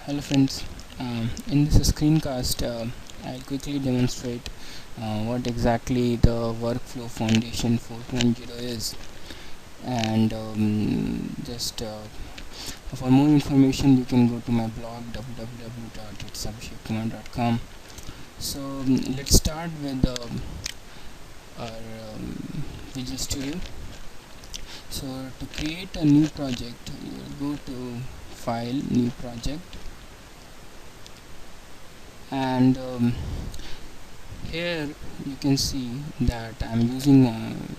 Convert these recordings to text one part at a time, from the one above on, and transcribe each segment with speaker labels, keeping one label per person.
Speaker 1: Hello friends, in this screencast I'll quickly demonstrate what exactly the workflow foundation 4.0 is, and just for more information you can go to my blog www.itsabhishekkumar.com. So let's start with our Visual Studio. So to create a new project, you will go to File, New Project, and here you can see that I'm using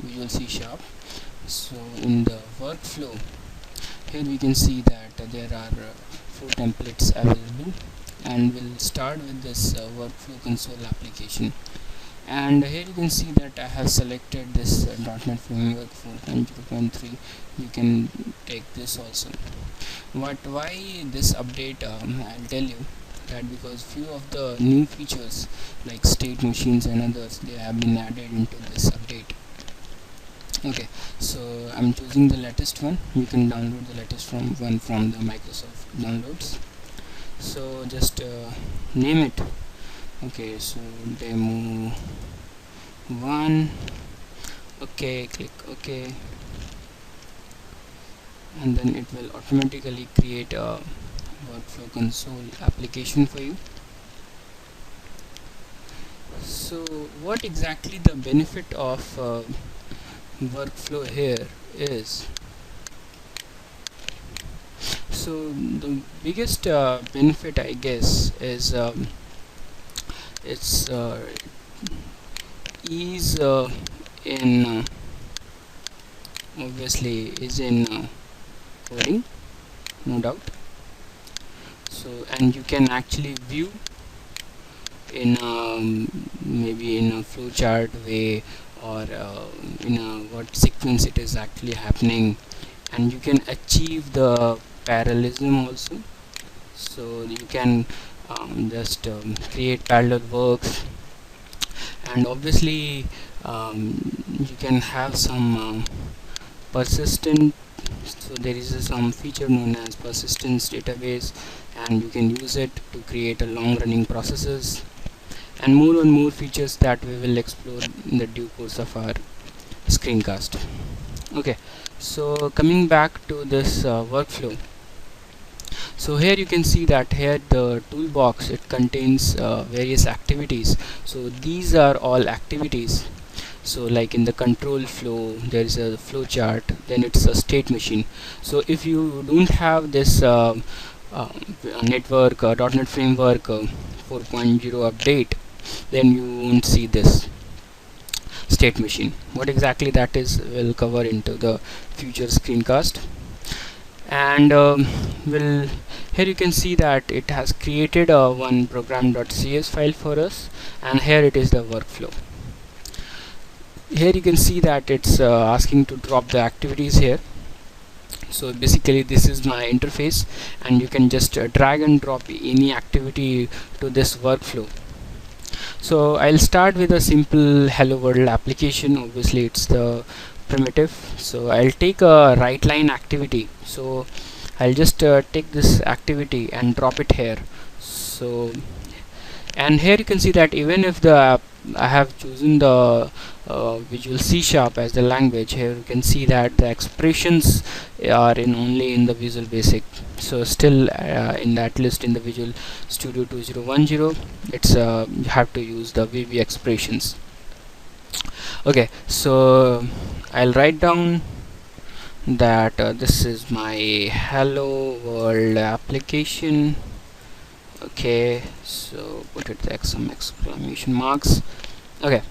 Speaker 1: Visual C Sharp. So in the workflow, here we can see that there are 4 templates available, and we'll start with this workflow console application. And here you can see that I have selected this .NET Framework 4.0.3. You can take this also. Why this update? I'll tell you that because few of the new features like state machines and others, they have been added into this update. Okay, so I'm choosing the latest one. You can download the latest one from the Microsoft downloads. So just name it. Okay, so demo 1. Okay, click OK, and then it will automatically create a workflow console application for you. So what exactly the benefit of workflow here is? So the biggest benefit, I guess, is its ease in obviously is in coding, no doubt. So, and you can actually view in maybe in a flowchart way, or in a what sequence it is actually happening, and you can achieve the parallelism also. So you can just create parallel works, and obviously you can have some persistent. So there is some feature known as persistence database, and you can use it to create a long running processes, and more features that we will explore in the due course of our screencast. Okay, so coming back to this workflow. So here you can see that here the toolbox, it contains various activities. So these are all activities. So like in the control flow, there is a flow chart, then it's a state machine. So if you don't have this network .NET Framework 4.0 update, then you won't see this state machine. What exactly that is, we'll cover into the future screencast. And here you can see that it has created a one program.cs file for us, and here it is the workflow. Here you can see that it's asking to drop the activities here. So basically this is my interface, and you can just drag and drop any activity to this workflow. So I'll start with a simple hello world application. Obviously it's the primitive. So I'll take a write line activity. So I'll just take this activity and drop it here. So, and here you can see that even if I have chosen the Visual C Sharp as the language, here you can see that the expressions are only in the Visual Basic. So still in that list in the Visual Studio 2010, it's you have to use the VB expressions. Okay, so I'll write down that this is my hello world application. Okay, so put it there some exclamation marks. Okay,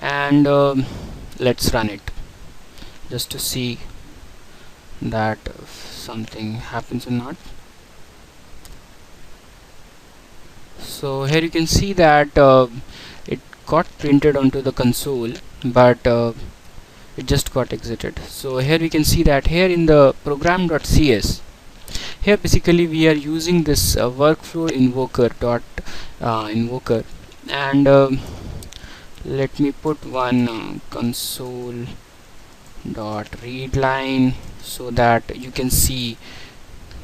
Speaker 1: and let's run it just to see that something happens or not. So here you can see that it got printed onto the console, but it just got exited. So here we can see that here in the program.cs, here basically we are using this workflow invoker, and let me put one console dot read line so that you can see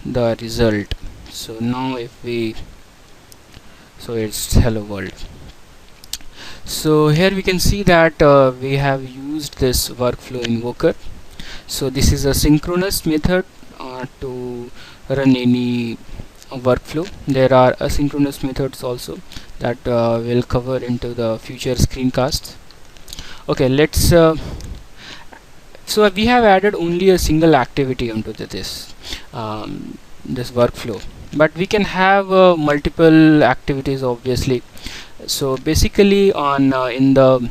Speaker 1: the result. So now if we, so it's hello world. So here we can see that we have used this workflow invoker. So this is a synchronous method to run any workflow. There are asynchronous methods also that will cover into the future screencasts. Okay, let's so we have added only a single activity onto this workflow, but we can have multiple activities obviously. So basically on in the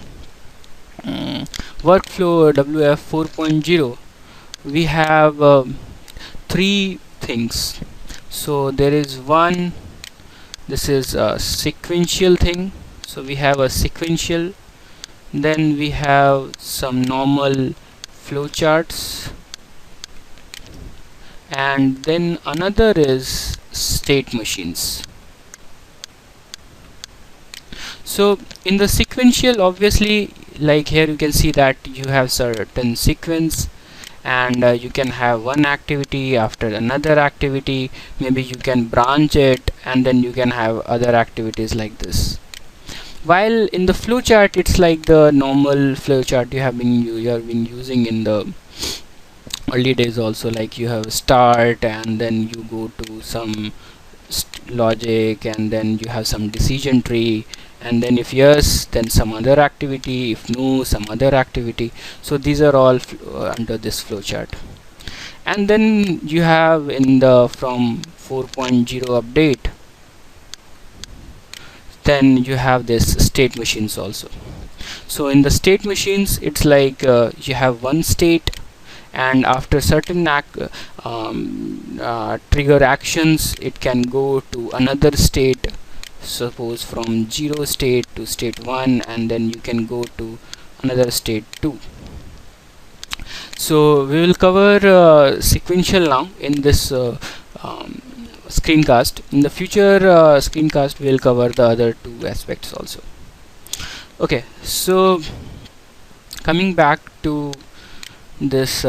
Speaker 1: workflow WF 4.0 we have three things. So there is one, this is a sequential thing, so we have a sequential, then we have some normal flowcharts, and then another is state machines. So in the sequential, obviously, like here you can see that you have certain sequence, and you can have one activity after another activity. Maybe you can branch it, and then you can have other activities like this. While in the flowchart, it's like the normal flowchart you have been using in the early days also, like you have start, and then you go to some logic, and then you have some decision tree, and then if yes, then some other activity, if no, some other activity. So these are all under this flowchart. And then you have in the from 4.0 update, then you have this state machines also. So in the state machines, it's like you have one state, and after certain trigger actions, it can go to another state, suppose from 0 state to state 1, and then you can go to another state 2. So we will cover sequential now in this screencast. In the future screencast, we will cover the other two aspects also. Okay, so coming back to this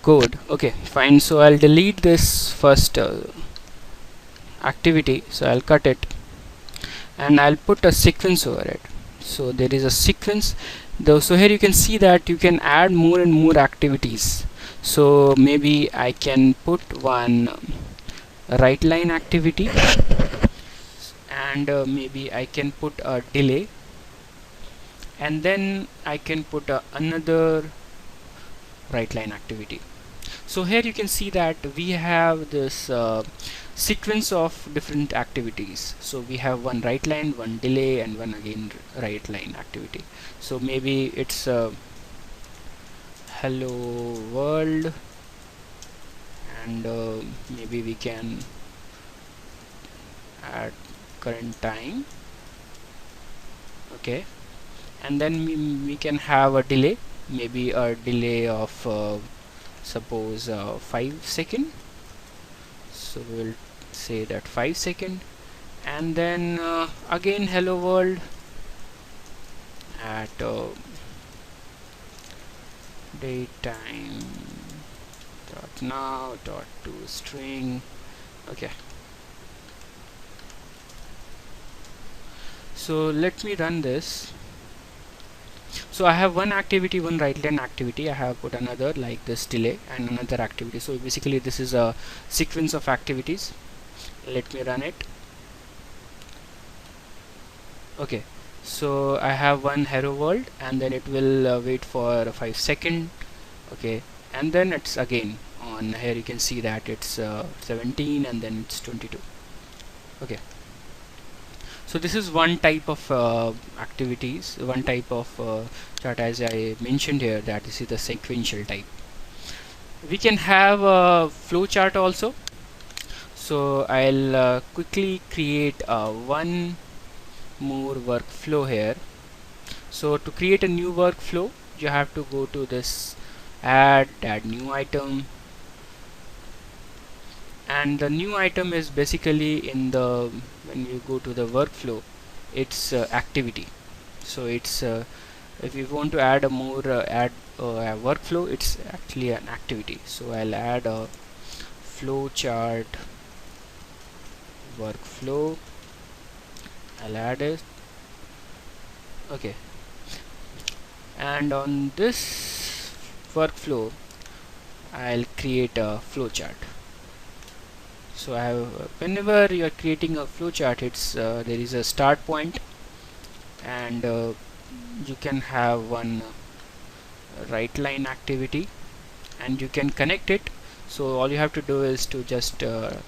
Speaker 1: code. Okay, fine. So I'll delete this first activity, so I'll cut it, and I'll put a sequence over it. So there is a sequence though. So here you can see that you can add more and more activities. So maybe I can put one right line activity, and maybe I can put a delay, and then I can put another right line activity. So here you can see that we have this sequence of different activities. So we have one right line, one delay, and one again right line activity. So maybe it's hello world, and maybe we can add current time. Okay, and then we can have a delay, maybe a delay of suppose 5 seconds. So we will say that 5 seconds, and then again hello world at daytime dot now dot to string. Okay, so let me run this. So I have one activity, one right line activity. I have put another like this delay and another activity. So basically this is a sequence of activities. Let me run it. Okay, so I have one hello world, and then it will wait for 5 seconds. Okay, and then it's again on here. You can see that it's 17, and then it's 22. Okay, so this is one type of activities, one type of chart, as I mentioned here, that this is the sequential type. We can have a flow chart also. So I'll quickly create one more workflow here. So to create a new workflow, you have to go to this add new item, and the new item is basically in the, when you go to the workflow, it's activity. So it's if you want to add a more a workflow, it's actually an activity. So I'll add a flow chart workflow. I'll add it. Okay, and on this workflow I'll create a flowchart. So I have whenever you are creating a flowchart, it's there is a start point, and you can have one right line activity, and you can connect it. So all you have to do is to just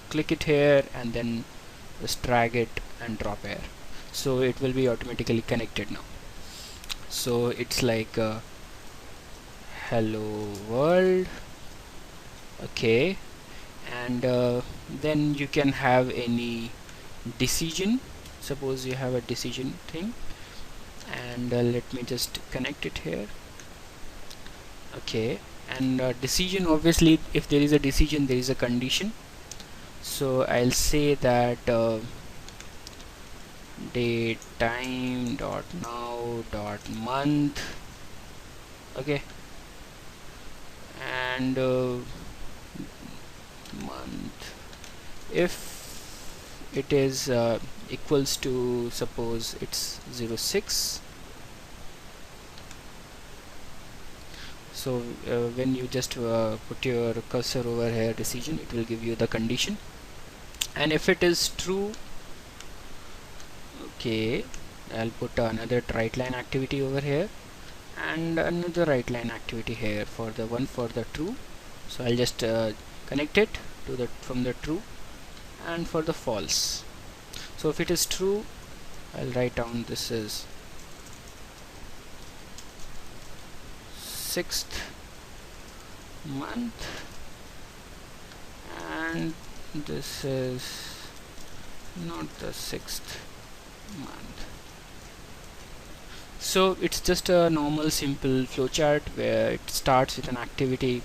Speaker 1: click it here and then just drag it and drop here, so it will be automatically connected now. So it's like hello world. Okay, and then you can have any decision. Suppose you have a decision thing, and let me just connect it here. Okay, and decision, obviously if there is a decision there is a condition. So I'll say that date, time, dot now, dot month. Okay, and month, if it is equals to, suppose it's 06. So when you just put your cursor over here decision, it will give you the condition. And if it is true, okay, I'll put another right line activity over here and another right line activity here for the one for the true. So I'll just connect it to the from the true, and for the false. So if it is true, I'll write down this is 6th month, and this is not the 6th month. So it's just a normal simple flowchart where it starts with an activity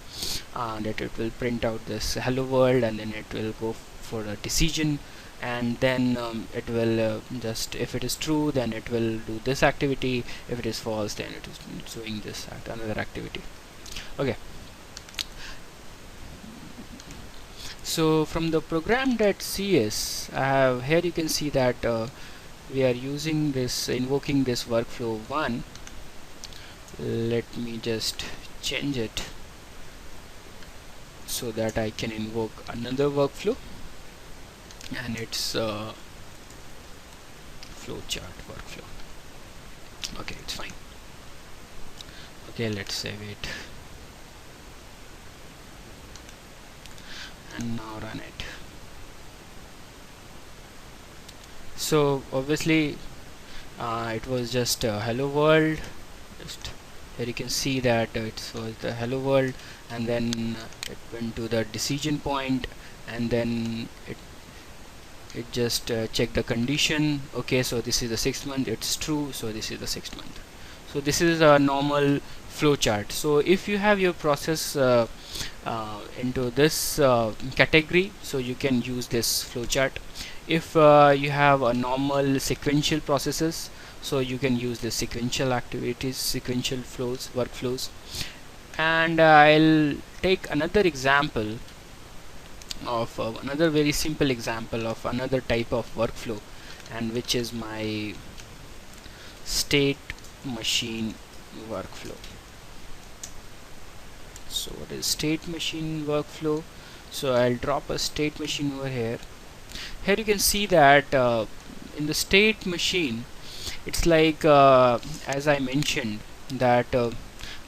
Speaker 1: that it will print out this hello world, and then it will go for a decision, and then it will just, if it is true then it will do this activity, if it is false then it is doing this another activity. Okay, so from the program.cs I have here, you can see that we are using this, invoking this workflow 1. Let me just change it so that I can invoke another workflow, and it's flowchart workflow. Okay, it's fine. Okay, let's save it and now run it. So obviously it was just hello world. Just here you can see that it was the hello world, and then it went to the decision point, and then it just checked the condition. Okay, so this is the 6th month, it's true, so this is the 6th month. So this is a normal flowchart. So if you have your process into this category, so you can use this flowchart. If you have a normal sequential processes, so you can use the sequential activities, sequential flows, workflows. And I'll take another example of another very simple example of another type of workflow, and which is my StateMachine workflow. So what is StateMachine workflow? So I'll drop a StateMachine over here. Here you can see that in the StateMachine, it's like as I mentioned that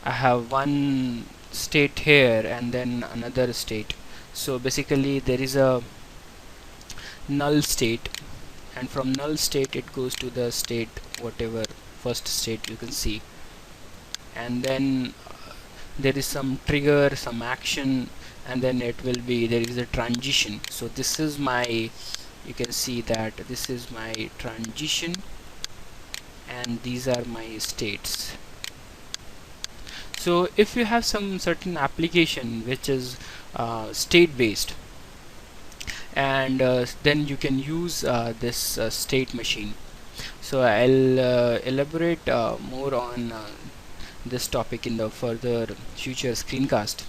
Speaker 1: I have one state here and then another state. So basically there is a null state, and from null state it goes to the state whatever first state you can see, and then there is some trigger, some action, and then it will be, there is a transition. So this is my, you can see that this is my transition, and these are my states. So if you have some certain application which is state based, and then you can use this StateMachine. So I'll elaborate more on this topic in the further future screencast.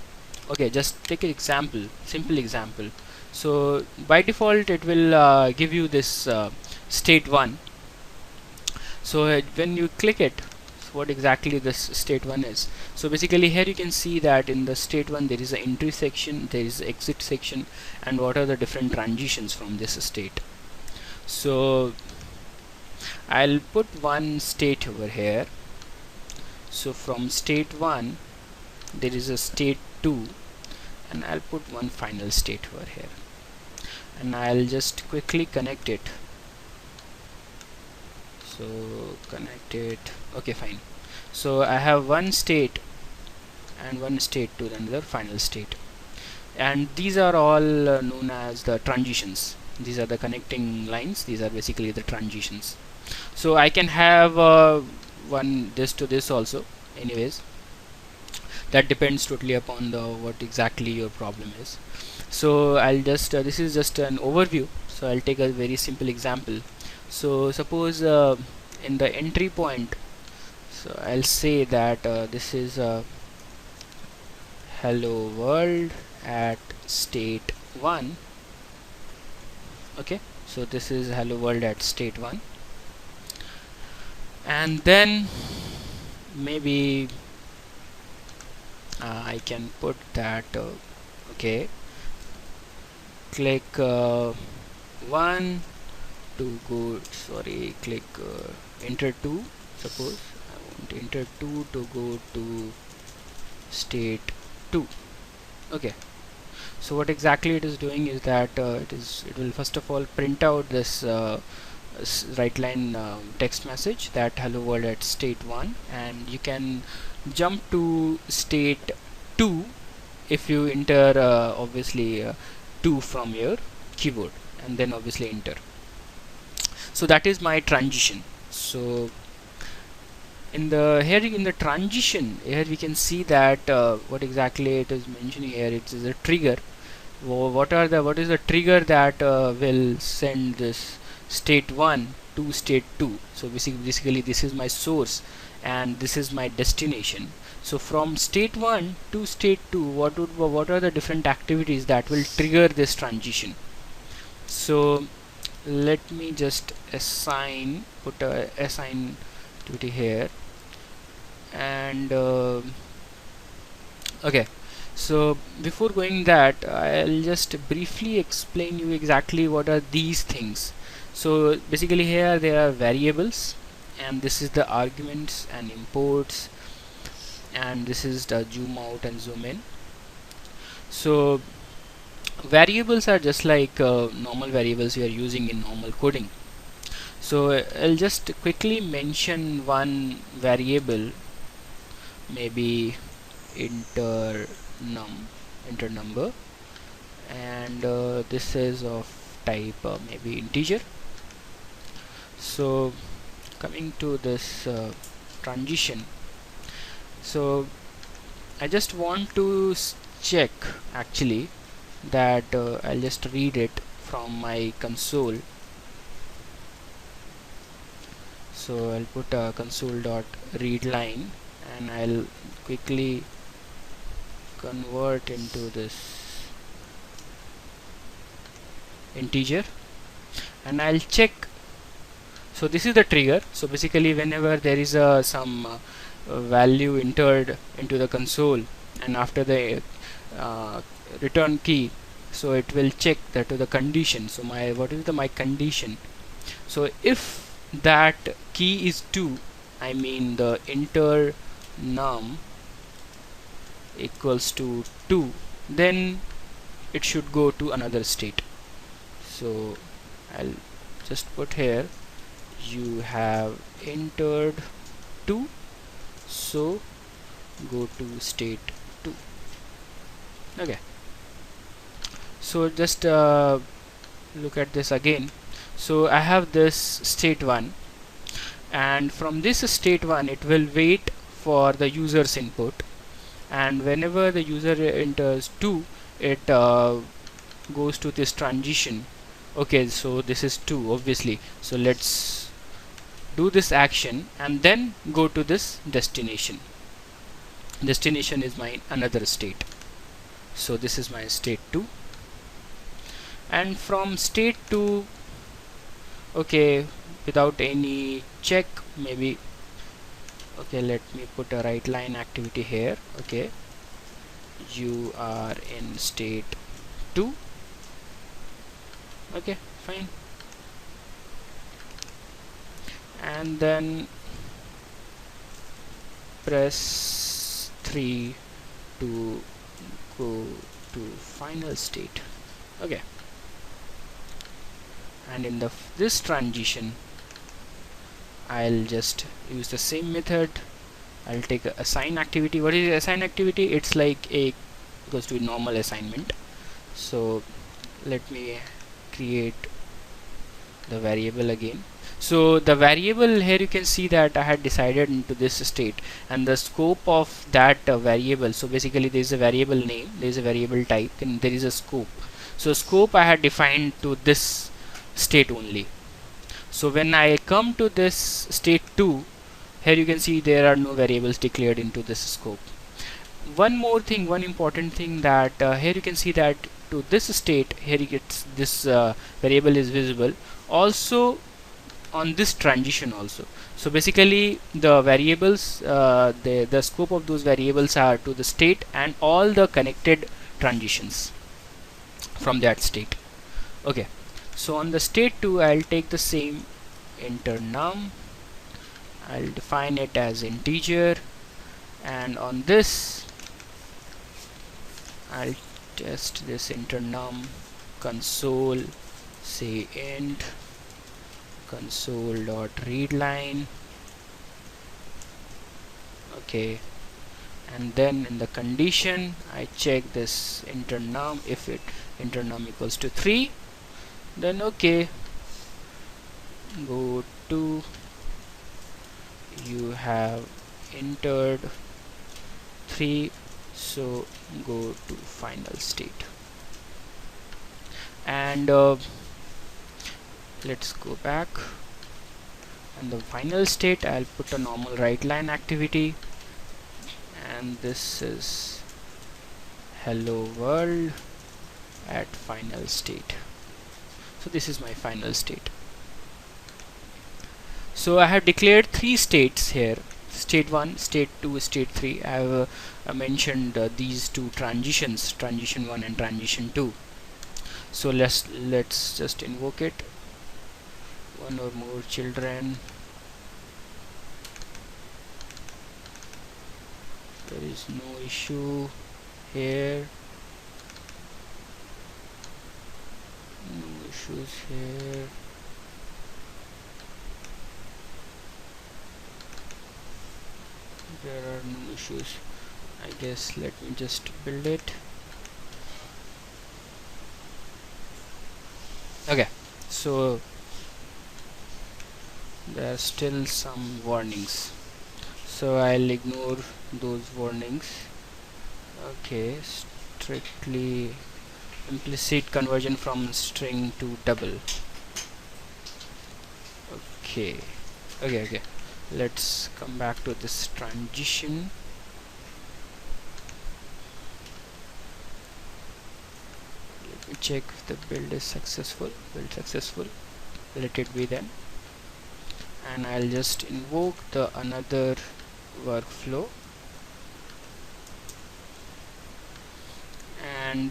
Speaker 1: Okay, just take an example, simple example. So by default it will give you this state 1. So when you click it, what exactly this state 1 is. So basically here you can see that in the state 1 there is an entry section, there is exit section, and what are the different transitions from this state. So I'll put one state over here. So from state 1 there is a state 2, and I'll put one final state over here, and I'll just quickly connect it. So connect it. Okay, fine. So I have one state and one state to another final state, and these are all known as the transitions. These are the connecting lines. These are basically the transitions. So I can have one this to this also. Anyways, that depends totally upon the what exactly your problem is. So I'll just this is just an overview. So I'll take a very simple example. So suppose in the entry point, so I'll say that this is hello world at state 1. Okay, so this is hello world at state 1, and then maybe I can put that okay, click 1 to go, sorry, click enter 2. Suppose I want enter 2 to go to state 2. Okay, so what exactly it is doing is that it will first of all print out this right line text message that hello world at state 1, and you can jump to state 2 if you enter obviously 2 from your keyboard, and then obviously enter. So that is my transition. So in the transition here we can see that what exactly it is mentioning here. It is a trigger. What is the trigger that will send this state 1 to state 2? So basically this is my source and this is my destination. So from state 1 to state 2, what are the different activities that will trigger this transition? So let me just put a assign activity here, and okay. So before going that, I'll just briefly explain you exactly what are these things. So basically here there are variables, and this is the arguments and imports, and this is the zoom out and zoom in. So variables are just like normal variables we are using in normal coding. So I'll just quickly mention one variable, maybe enter number, and this is of type maybe integer. So coming to this transition, so I just want to check actually that I'll just read it from my console. So I'll put a console.read line, and I'll quickly convert into this integer, and I'll check. So this is the trigger. So basically whenever there is some value entered into the console, and after the return key, so it will check that to the condition. So what is my condition? So if that key is 2, I mean the enter num equals to 2, then it should go to another state. So I'll just put here you have entered 2, so go to state 2. Okay, so just look at this again. So I have this state 1, and from this state 1 it will wait for the user's input, and whenever the user enters 2, it goes to this transition. Okay, so this is 2 obviously, so let's do this action and then go to this destination. Destination is my another state. So this is my state 2. and from state to, okay, without any check, maybe, okay, let me put a right line activity here. Okay, you are in state 2. Okay, fine. And then press 3 to go to final state. Okay, and in this transition I'll just use the same method. I'll take a assign activity. What is assign activity? It's like a goes to a normal assignment. So let me create the variable again. So the variable here, you can see that I had decided into this state, and the scope of that variable, so basically there is a variable name, there is a variable type, and there is a scope. So scope I had defined to this state only. So when I come to this state 2, here you can see there are no variables declared into this scope. One more thing, one important thing, that here you can see that to this state, here you get this variable is visible also on this transition also. So basically the variables, the scope of those variables are to the state and all the connected transitions from that state. Okay, so on the state 2 I'll take the same enter num, I'll define it as integer, and on this I'll test this enter num console, say int console.readline. Okay, and then in the condition I check this enter num. If it enter num equals to 3, then okay, go to, you have entered 3, so go to final state. And let's go back, and the final state I'll put a normal right line activity, and this is hello world at final state. So this is my final state. So I have declared 3 states here: state 1, state 2, state 3. I have mentioned these 2 transitions, transition 1 and transition 2. So let's just invoke it. One or more children. There is no issue here. No issues here. There are no issues. I guess let me just build it. Okay, so there are still some warnings, so I'll ignore those warnings. Okay, strictly implicit conversion from string to double. Okay, let's come back to this transition. Let me check if the build is successful. Build successful, let it be then. And I'll just invoke the another workflow, and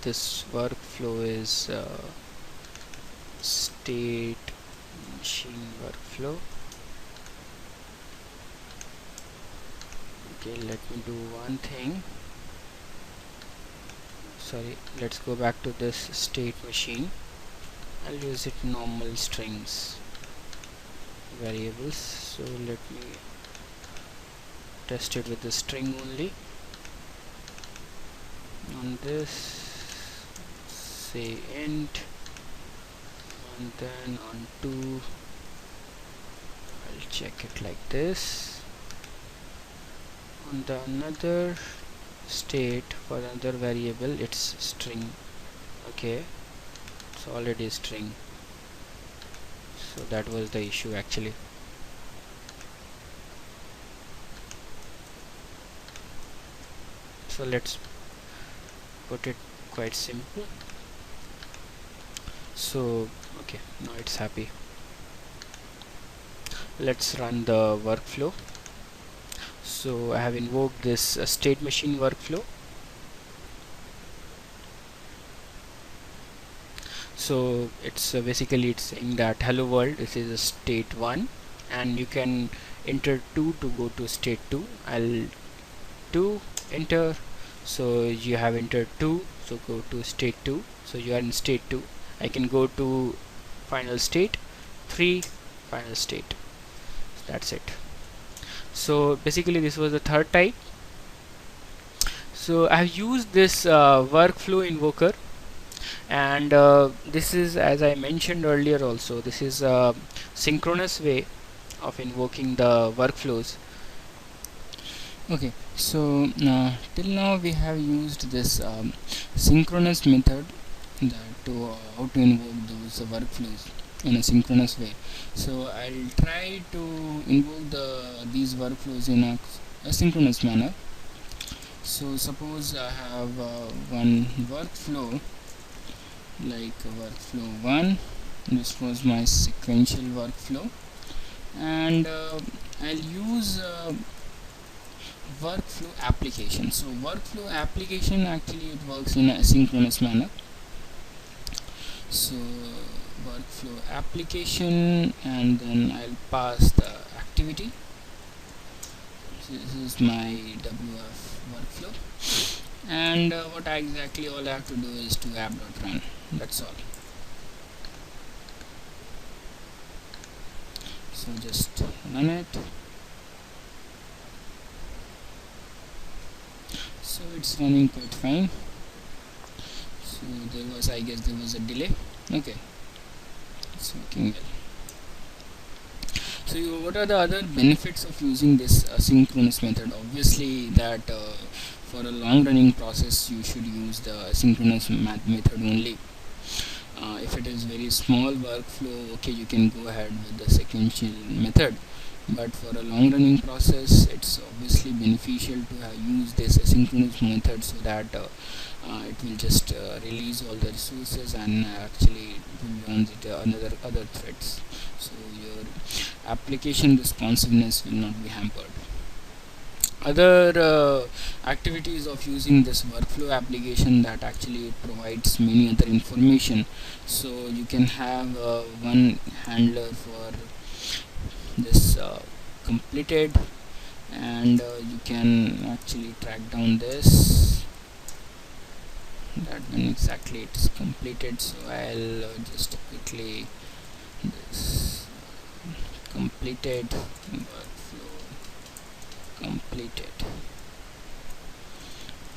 Speaker 1: this workflow is StateMachine workflow. Okay, let me do one thing. Sorry, let's go back to this StateMachine. I'll use it normal strings variables. So let me test it with the string only. On this, say int, and then on 2 I'll check it like this. On the another state, for another variable, it's string. Okay, it's already string, so that was the issue actually. So let's put it quite simple. So okay, now it's happy. Let's run the workflow. So I have invoked this state machine workflow. So it's basically it's saying that hello world, this is a state 1 and you can enter 2 to go to state 2. I'll 2 enter, so you have entered 2, so go to state 2, so you are in state 2. I can go to final state 3, final state. That's it. So basically this was the third type. So I've used this workflow invoker, and this is, as I mentioned earlier also, this is a synchronous way of invoking the workflows. Okay, so till now we have used this synchronous method that to how to invoke those workflows in a synchronous way. So I'll try to invoke these workflows in a synchronous manner. So suppose I have one workflow like workflow 1. This was my sequential workflow, and I'll use workflow application. So workflow application, actually it works in a asynchronous manner. So workflow application, and then I'll pass the activity. So this is my WF workflow, and what exactly all I have to do is to app.run. That's all. So just run it. So it's running quite fine. So there was, I guess there was a delay. Okay, it's working well. So what are the other benefits of using this asynchronous method? Obviously that for a long running process you should use the asynchronous method only. If it is very small workflow, okay, you can go ahead with the sequential method, but for a long running process it's obviously beneficial to use this asynchronous method, so that it will just release all the resources and actually runs it other threads, so your application responsiveness will not be hampered. Other activities of using this workflow application, that actually provides many other information. So you can have one handler for this completed, and you can actually track down this, that when exactly it is completed. So I'll just quickly this completed workflow completed,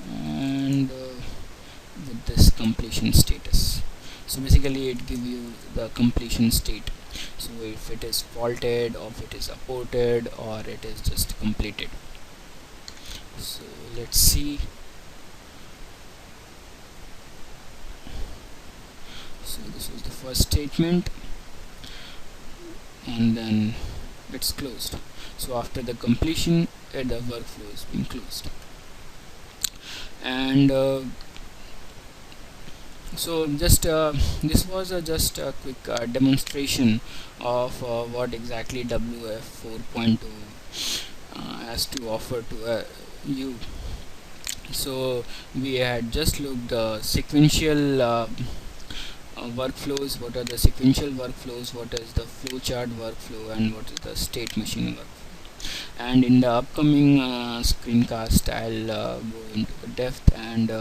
Speaker 1: and with this completion status. So basically it gives you the completion state, so if it is faulted, or if it is aborted, or it is just completed. So let's see. So this was the first statement, and then it's closed. So after the completion, the workflow is being closed. And so just this was just a quick demonstration of what exactly WF 4.2 has to offer to you. So we had just looked sequential workflows, what are the sequential workflows, what is the flowchart workflow, and what is the state machine workflow. And in the upcoming screencast I'll go into the depth, and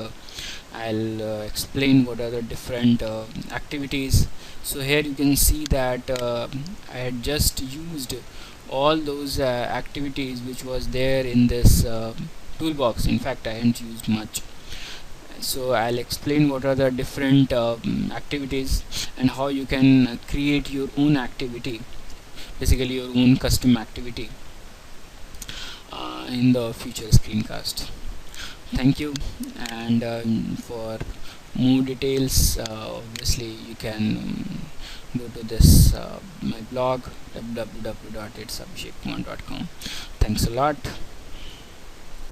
Speaker 1: I'll explain what are the different activities. So here you can see that I had just used all those activities which was there in this toolbox. In fact, I hadn't used much. So I'll explain what are the different activities, and how you can create your own activity, basically your own custom activity, in the future screencast. Thank you, and for more details, obviously you can go to this my blog www.itsabhishekkumar.com. Thanks a lot.